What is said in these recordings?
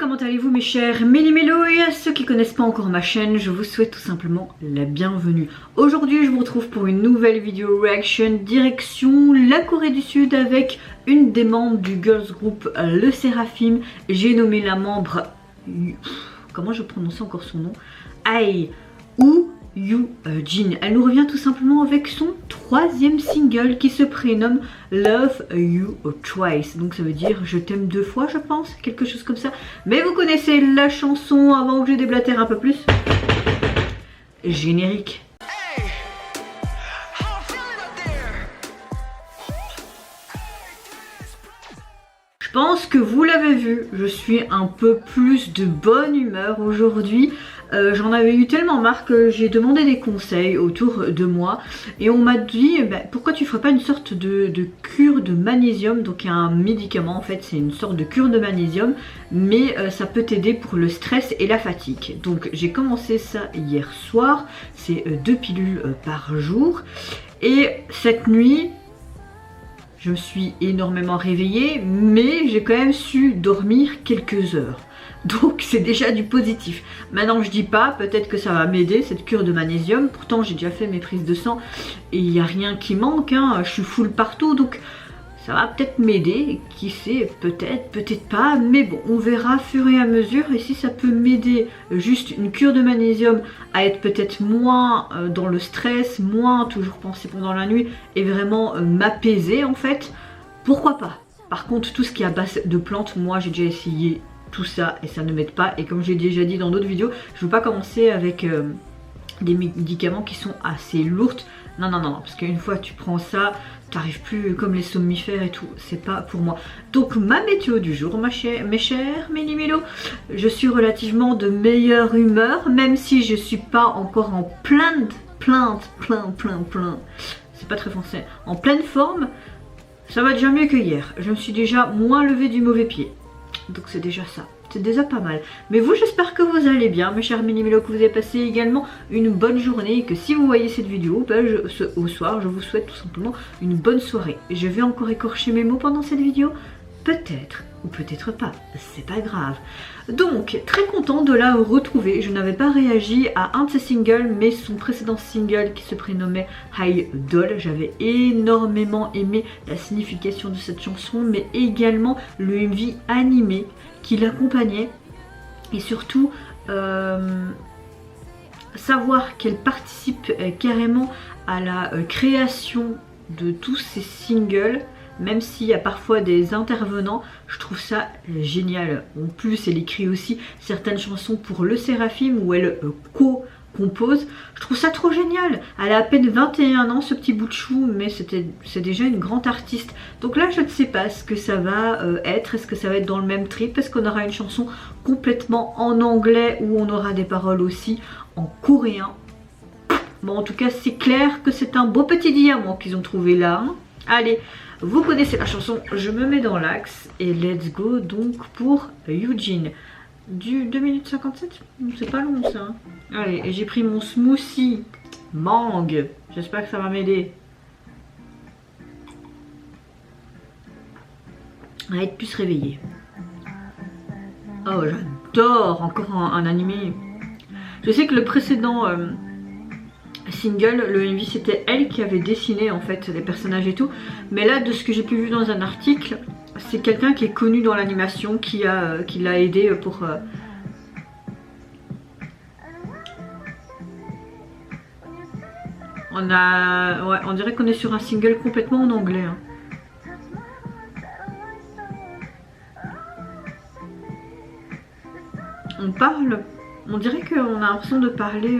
comment allez-vous mes chers méli-mélos, et à ceux qui connaissent pas encore ma chaîne, je vous souhaite tout simplement la bienvenue. Aujourd'hui je vous retrouve pour une nouvelle vidéo reaction direction la Corée du Sud avec une des membres du girls group Le Seraphim. J'ai nommé la membre... Comment je prononce encore son nom? Ae Yoo-jin. Elle nous revient tout simplement avec son troisième single qui se prénomme Love You Twice. Donc ça veut dire je t'aime deux fois, je pense, quelque chose comme ça. Mais vous connaissez la chanson avant que je déblatère un peu plus. Générique. Je pense que vous l'avez vu, je suis un peu plus de bonne humeur aujourd'hui. J'en avais eu tellement marre que j'ai demandé des conseils autour de moi et on m'a dit pourquoi tu ferais pas une sorte de cure de magnésium. Donc il y a un médicament, en fait c'est une sorte de cure de magnésium, mais ça peut t'aider pour le stress et la fatigue. Donc j'ai commencé ça hier soir, c'est 2 pilules par jour, et cette nuit je me suis énormément réveillée, mais j'ai quand même su dormir quelques heures. Donc c'est déjà du positif. Maintenant je dis pas, peut-être que ça va m'aider cette cure de magnésium. Pourtant j'ai déjà fait mes prises de sang et il n'y a rien qui manque, hein. Je suis full partout, donc ça va peut-être m'aider. Qui sait, peut-être, peut-être pas. Mais bon, on verra fur et à mesure. Et si ça peut m'aider, juste une cure de magnésium, à être peut-être moins dans le stress, moins toujours penser pendant la nuit, et vraiment m'apaiser en fait, pourquoi pas. Par contre, tout ce qui est à base de plantes, moi j'ai déjà essayé tout ça et ça ne m'aide pas. Et comme j'ai déjà dit dans d'autres vidéos, je ne veux pas commencer avec des médicaments qui sont assez lourds. Non, non, non, non, parce qu'une fois tu prends ça, t'arrives plus comme les somnifères et tout, c'est pas pour moi. Donc ma météo du jour, mes chers méli-mélos, je suis relativement de meilleure humeur, même si je suis pas encore en plein, c'est pas très français, en pleine forme. Ça va déjà mieux que hier, je me suis déjà moins levée du mauvais pied. Donc c'est déjà ça, c'est déjà pas mal. Mais vous, j'espère que vous allez bien, mes chers méli-mélos, que vous avez passé également une bonne journée, et que si vous voyez cette vidéo, au soir, je vous souhaite tout simplement une bonne soirée. Je vais encore écorcher mes mots pendant cette vidéo, peut-être, ou peut-être pas, c'est pas grave. Donc, très content de la retrouver. Je n'avais pas réagi à un de ses singles, mais son précédent single qui se prénommait High Doll. J'avais énormément aimé la signification de cette chanson, mais également le MV animé qui l'accompagnait. Et surtout, savoir qu'elle participe carrément à la création de tous ces singles, même s'il y a parfois des intervenants, je trouve ça génial. En plus, elle écrit aussi certaines chansons pour Le Seraphim où elle co-compose. Je trouve ça trop génial. Elle a à peine 21 ans, ce petit bout de chou, mais c'est déjà une grande artiste. Donc là, je ne sais pas ce que ça va être. Est-ce que ça va être dans le même trip? Est-ce qu'on aura une chanson complètement en anglais ou on aura des paroles aussi en coréen? Bon, en tout cas, c'est clair que c'est un beau petit diamant qu'ils ont trouvé là, hein. Allez, vous connaissez la chanson, je me mets dans l'axe et let's go donc pour Yoo-jin. Du 2 minutes 57, c'est pas long ça, hein. Allez, j'ai pris mon smoothie mangue, j'espère que ça va m'aider à être plus réveillée. Oh, j'adore, encore un animé. Je sais que le précédent single, le MV, c'était elle qui avait dessiné en fait les personnages et tout, mais là de ce que j'ai pu voir dans un article, c'est quelqu'un qui est connu dans l'animation qui l'a aidé pour on dirait qu'on est sur un single complètement en anglais, hein. On dirait qu'on a l'impression de parler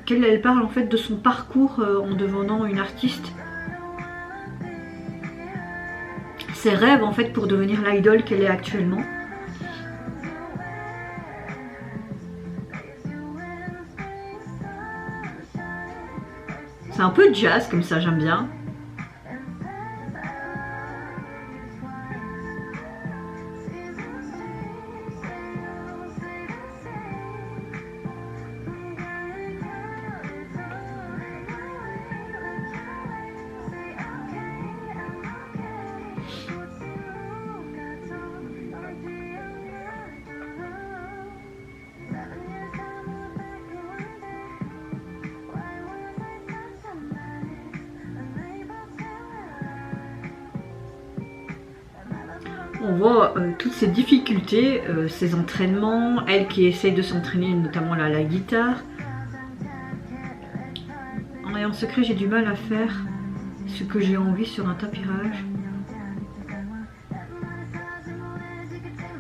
qu'elle parle en fait de son parcours en devenant une artiste. Ses rêves en fait pour devenir l'idole qu'elle est actuellement. C'est un peu jazz comme ça, j'aime bien. On voit toutes ces difficultés, ces entraînements, elle qui essaye de s'entraîner notamment là, à la guitare. En secret, j'ai du mal à faire ce que j'ai envie sur un tapis-rage.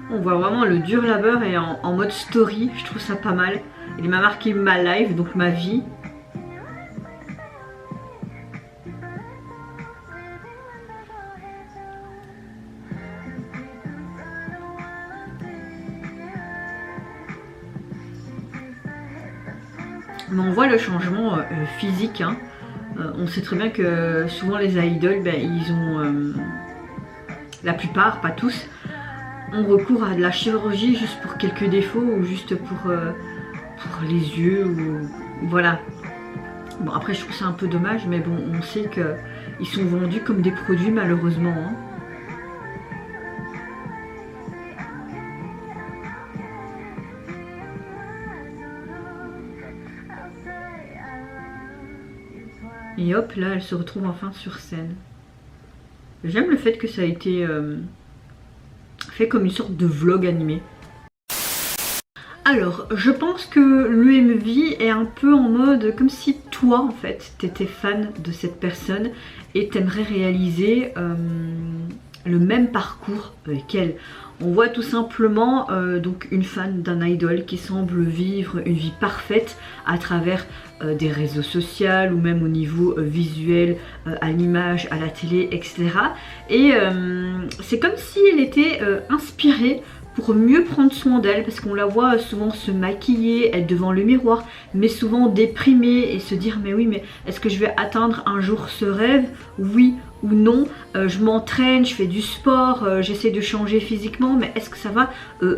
On voit vraiment le dur labeur et en mode story, je trouve ça pas mal. Il m'a marqué ma life, donc ma vie. Mais on voit le changement physique, hein. On sait très bien que souvent les idoles, ben, ils ont, la plupart, pas tous, ont recours à de la chirurgie juste pour quelques défauts ou juste pour les yeux ou voilà. Bon après je trouve ça un peu dommage, mais bon on sait qu'ils sont vendus comme des produits malheureusement, hein. Et hop, là, elle se retrouve enfin sur scène. J'aime le fait que ça a été fait comme une sorte de vlog animé. Alors, je pense que l'UMV est un peu en mode comme si toi, en fait, t'étais fan de cette personne et t'aimerais réaliser le même parcours qu'elle. On voit tout simplement donc une fan d'un idol qui semble vivre une vie parfaite à travers des réseaux sociaux ou même au niveau visuel, à l'image, à la télé, etc. Et c'est comme si elle était inspirée pour mieux prendre soin d'elle, parce qu'on la voit souvent se maquiller, être devant le miroir, mais souvent déprimée et se dire mais oui, mais est-ce que je vais atteindre un jour ce rêve? Oui ou non, je m'entraîne, je fais du sport, j'essaie de changer physiquement, mais est-ce que ça va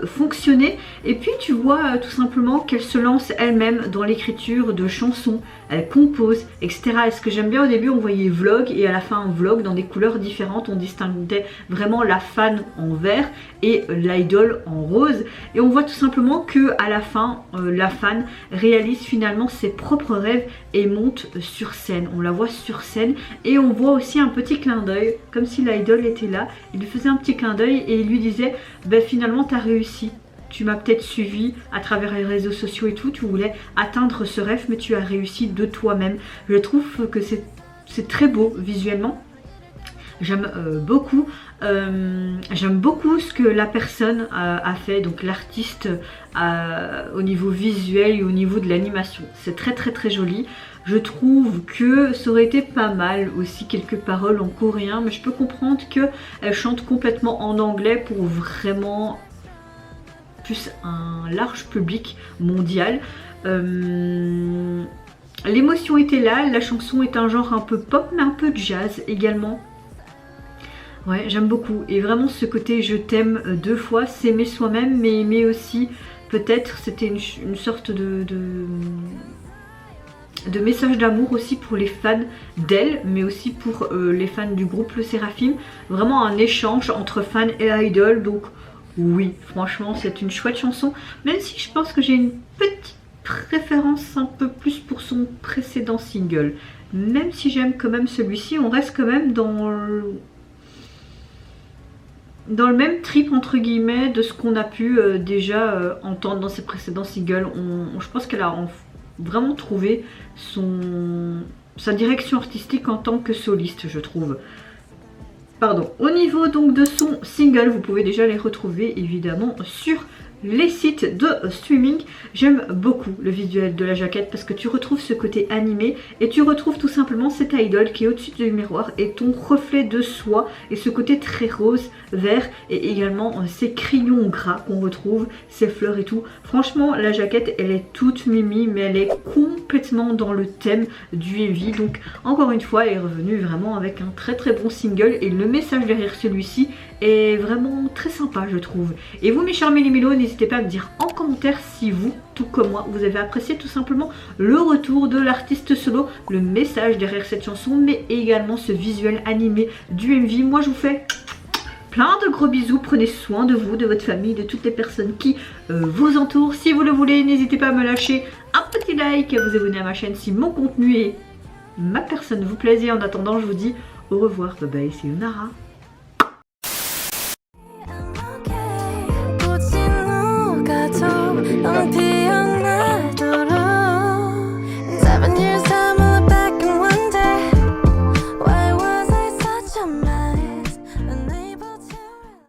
fonctionner? Et puis tu vois tout simplement qu'elle se lance elle-même dans l'écriture de chansons, elle compose, etc. Et ce que j'aime bien, au début on voyait vlog et à la fin un vlog dans des couleurs différentes, on distinguait vraiment la fan en vert et l'idol en rose, et on voit tout simplement que à la fin la fan réalise finalement ses propres rêves et monte sur scène. On la voit sur scène et on voit aussi un petit clin d'œil, comme si l'idol était là, il lui faisait un petit clin d'œil et il lui disait ben finalement t'as réussi, tu m'as peut-être suivi à travers les réseaux sociaux et tout, tu voulais atteindre ce rêve mais tu as réussi de toi-même. Je trouve que c'est très beau visuellement. J'aime beaucoup ce que la personne a fait, donc l'artiste au niveau visuel et au niveau de l'animation. C'est très très très joli. Je trouve que ça aurait été pas mal aussi quelques paroles en coréen, mais je peux comprendre qu'elle chante complètement en anglais pour vraiment plus un large public mondial. L'émotion était là, la chanson est un genre un peu pop mais un peu jazz également. Ouais, j'aime beaucoup. Et vraiment ce côté je t'aime deux fois, s'aimer soi-même, mais aimer aussi, peut-être c'était une sorte de message d'amour aussi pour les fans d'elle, mais aussi pour les fans du groupe Le Sérafim. Vraiment un échange entre fans et idol. Donc oui, franchement c'est une chouette chanson, même si je pense que j'ai une petite préférence un peu plus pour son précédent single. Même si j'aime quand même celui-ci, on reste quand même dans le même trip entre guillemets de ce qu'on a pu déjà entendre dans ses précédents singles. Je pense qu'elle a vraiment trouvé sa direction artistique en tant que soliste, je trouve. Pardon. Au niveau donc de son single, vous pouvez déjà les retrouver évidemment sur les sites de streaming. J'aime beaucoup le visuel de la jaquette parce que tu retrouves ce côté animé et tu retrouves tout simplement cette idol qui est au-dessus du miroir et ton reflet de soi et ce côté très rose, vert et également ces crayons gras qu'on retrouve, ces fleurs et tout. Franchement la jaquette elle est toute mimi mais elle est complètement dans le thème du MV. Donc encore une fois elle est revenue vraiment avec un très très bon single et le message derrière celui-ci est vraiment très sympa je trouve. Et vous mes chers méli-mélos, n'hésitez pas à me dire en commentaire si vous, tout comme moi, vous avez apprécié tout simplement le retour de l'artiste solo, le message derrière cette chanson, mais également ce visuel animé du MV. Moi je vous fais plein de gros bisous, prenez soin de vous, de votre famille, de toutes les personnes qui vous entourent. Si vous le voulez, n'hésitez pas à me lâcher un petit like, à vous abonner à ma chaîne si mon contenu et ma personne vous plaisent. En attendant, je vous dis au revoir, bye bye, c'est Yonara.